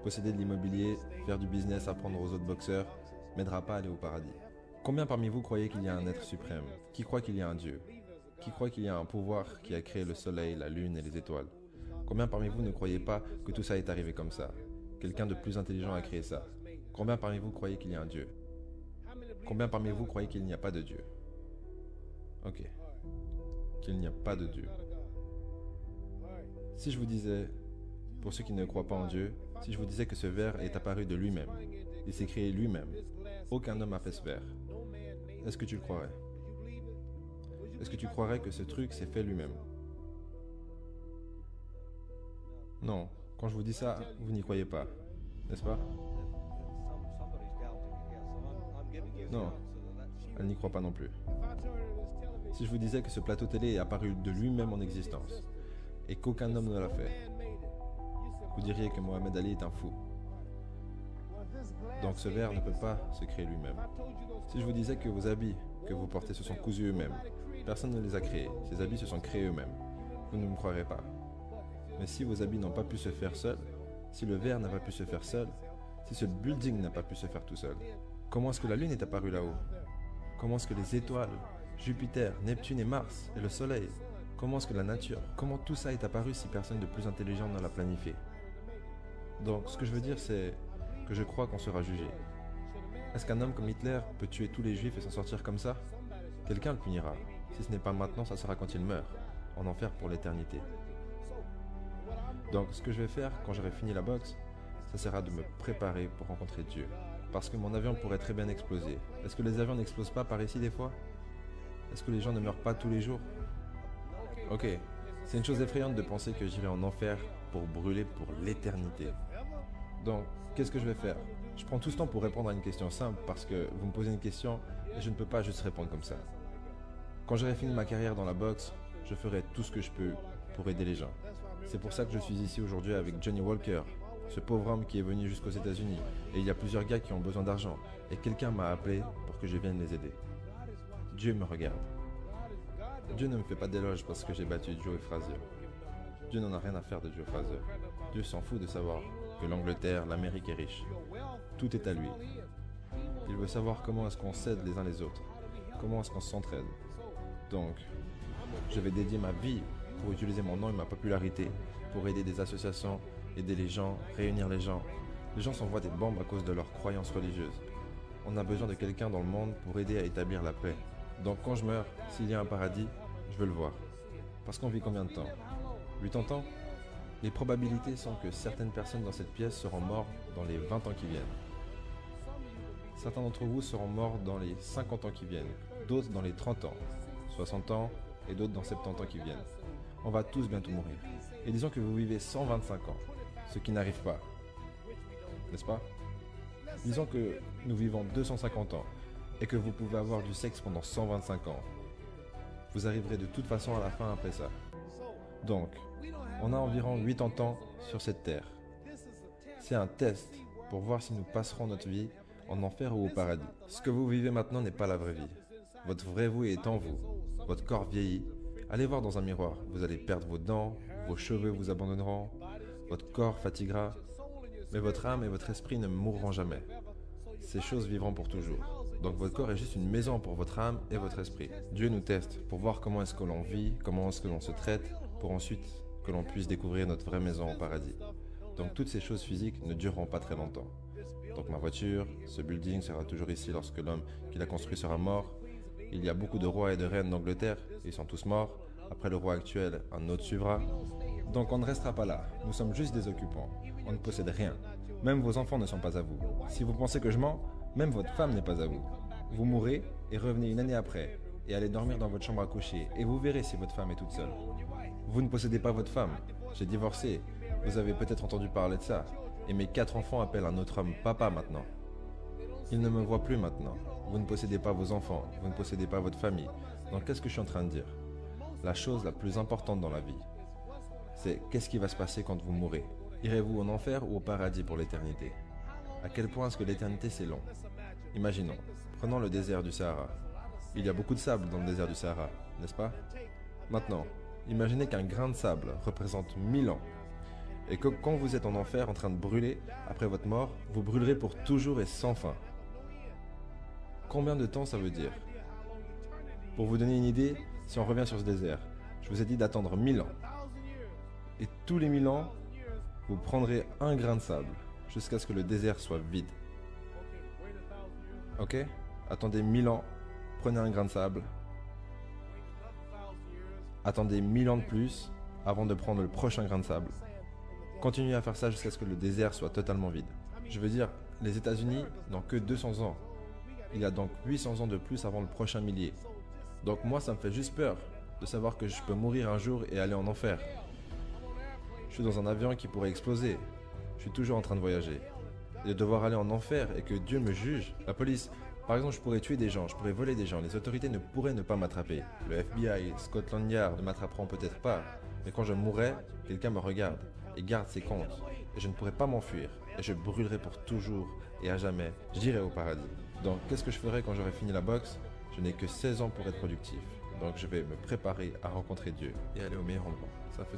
Posséder de l'immobilier, faire du business, apprendre aux autres boxeurs, m'aidera pas à aller au paradis. Combien parmi vous croyez qu'il y a un être suprême? Qui croit qu'il y a un Dieu? Qui croit qu'il y a un pouvoir qui a créé le soleil, la lune et les étoiles? Combien parmi vous ne croyez pas que tout ça est arrivé comme ça? Quelqu'un de plus intelligent a créé ça. Combien parmi vous croyez qu'il y a un Dieu? Combien parmi vous croyez qu'il n'y a pas de Dieu? Ok. Qu'il n'y a pas de Dieu. Si je vous disais, pour ceux qui ne croient pas en Dieu, si je vous disais que ce verre est apparu de lui-même, il s'est créé lui-même, aucun homme n'a fait ce verre, est-ce que tu le croirais? Est-ce que tu croirais que ce truc s'est fait lui-même? Non, quand je vous dis ça, vous n'y croyez pas, n'est-ce pas? Non, elle n'y croit pas non plus. Si je vous disais que ce plateau télé est apparu de lui-même en existence, et qu'aucun homme ne l'a fait, vous diriez que Mohamed Ali est un fou. Donc ce verre ne peut pas se créer lui-même. Si je vous disais que vos habits que vous portez se sont cousus eux-mêmes, personne ne les a créés, ces habits se sont créés eux-mêmes, vous ne me croirez pas. Mais si vos habits n'ont pas pu se faire seuls, si le verre n'a pas pu se faire seul, si ce building n'a pas pu se faire tout seul, comment est-ce que la Lune est apparue là-haut? Comment est-ce que les étoiles, Jupiter, Neptune et Mars, et le Soleil, comment est-ce que la nature, comment tout ça est apparu si personne de plus intelligent ne l'a planifié? Donc ce que je veux dire c'est que je crois qu'on sera jugé. Est-ce qu'un homme comme Hitler peut tuer tous les juifs et s'en sortir comme ça? Quelqu'un le punira. Si ce n'est pas maintenant, ça sera quand il meurt, en enfer pour l'éternité. Donc ce que je vais faire quand j'aurai fini la boxe, ça sera de me préparer pour rencontrer Dieu. Parce que mon avion pourrait très bien exploser. Est-ce que les avions n'explosent pas par ici des fois? Est-ce que les gens ne meurent pas tous les jours? Ok, c'est une chose effrayante de penser que j'irai en enfer pour brûler pour l'éternité. Donc, qu'est-ce que je vais faire? Je prends tout ce temps pour répondre à une question simple parce que vous me posez une question et je ne peux pas juste répondre comme ça. Quand j'aurai fini ma carrière dans la boxe, je ferai tout ce que je peux pour aider les gens. C'est pour ça que je suis ici aujourd'hui avec Johnny Walker, ce pauvre homme qui est venu jusqu'aux États-Unis. Et il y a plusieurs gars qui ont besoin d'argent. Et quelqu'un m'a appelé pour que je vienne les aider. Dieu me regarde. Dieu ne me fait pas d'éloge parce que j'ai battu Joe Frazier. Dieu n'en a rien à faire de Joe Frazier. Dieu s'en fout de savoir que l'Angleterre, l'Amérique est riche. Tout est à lui. Il veut savoir comment est-ce qu'on s'aide les uns les autres. Comment est-ce qu'on s'entraide. Donc, je vais dédier ma vie pour utiliser mon nom et ma popularité pour aider des associations, aider les gens, réunir les gens. Les gens s'envoient des bombes à cause de leurs croyances religieuses. On a besoin de quelqu'un dans le monde pour aider à établir la paix. Donc quand je meurs, s'il y a un paradis, je veux le voir. Parce qu'on vit combien de temps? 80 ans? Les probabilités sont que certaines personnes dans cette pièce seront mortes dans les 20 ans qui viennent. Certains d'entre vous seront morts dans les 50 ans qui viennent, d'autres dans les 30 ans, 60 ans et d'autres dans 70 ans qui viennent. On va tous bientôt mourir. Et disons que vous vivez 125 ans, ce qui n'arrive pas. N'est-ce pas? Disons que nous vivons 250 ans et que vous pouvez avoir du sexe pendant 125 ans. Vous arriverez de toute façon à la fin après ça. Donc, on a environ 80 ans sur cette terre. C'est un test pour voir si nous passerons notre vie en enfer ou au paradis. Ce que vous vivez maintenant n'est pas la vraie vie. Votre vrai vous est en vous. Votre corps vieillit. Allez voir dans un miroir. Vous allez perdre vos dents, vos cheveux vous abandonneront, votre corps fatiguera, mais votre âme et votre esprit ne mourront jamais. Ces choses vivront pour toujours. Donc votre corps est juste une maison pour votre âme et votre esprit. Dieu nous teste pour voir comment est-ce que l'on vit, comment est-ce que l'on se traite, pour ensuite que l'on puisse découvrir notre vraie maison au paradis. Donc toutes ces choses physiques ne dureront pas très longtemps. Donc ma voiture, ce building sera toujours ici lorsque l'homme qui l'a construit sera mort. Il y a beaucoup de rois et de reines d'Angleterre, ils sont tous morts. Après le roi actuel, un autre suivra. Donc on ne restera pas là, nous sommes juste des occupants. On ne possède rien. Même vos enfants ne sont pas à vous. Si vous pensez que je mens, même votre femme n'est pas à vous. Vous mourrez et revenez une année après et allez dormir dans votre chambre à coucher et vous verrez si votre femme est toute seule. Vous ne possédez pas votre femme. J'ai divorcé. Vous avez peut-être entendu parler de ça. Et mes 4 enfants appellent un autre homme papa maintenant. Ils ne me voient plus maintenant. Vous ne possédez pas vos enfants. Vous ne possédez pas votre famille. Donc qu'est-ce que je suis en train de dire? La chose la plus importante dans la vie, c'est qu'est-ce qui va se passer quand vous mourrez? Irez-vous en enfer ou au paradis pour l'éternité? À quel point est-ce que l'éternité c'est long? Imaginons, prenons le désert du Sahara. Il y a beaucoup de sable dans le désert du Sahara, n'est-ce pas? Maintenant, imaginez qu'un grain de sable représente 1000 ans Et que quand vous êtes en enfer en train de brûler, après votre mort, vous brûlerez pour toujours et sans fin. Combien de temps ça veut dire? Pour vous donner une idée, si on revient sur ce désert, je vous ai dit d'attendre 1000 ans. Et tous les 1000 ans, vous prendrez un grain de sable jusqu'à ce que le désert soit vide. Ok? Attendez 1000 ans, prenez un grain de sable. Attendez 1000 ans de plus avant de prendre le prochain grain de sable. Continuez à faire ça jusqu'à ce que le désert soit totalement vide. Je veux dire, les États-Unis n'ont que 200 ans. Il y a donc 800 ans de plus avant le prochain millier. Donc moi, ça me fait juste peur de savoir que je peux mourir un jour et aller en enfer. Je suis dans un avion qui pourrait exploser. Je suis toujours en train de voyager. Et de devoir aller en enfer et que Dieu me juge. La police, par exemple, je pourrais tuer des gens, je pourrais voler des gens. Les autorités ne pourraient ne pas m'attraper. Le FBI, Scotland Yard ne m'attraperont peut-être pas. Mais quand je mourrai, quelqu'un me regarde et garde ses comptes. Et je ne pourrai pas m'enfuir. Et je brûlerai pour toujours et à jamais. J'irai au paradis. Donc, qu'est-ce que je ferai quand j'aurai fini la boxe? Je n'ai que 16 ans pour être productif. Donc, je vais me préparer à rencontrer Dieu et aller au meilleur endroit. Ça fait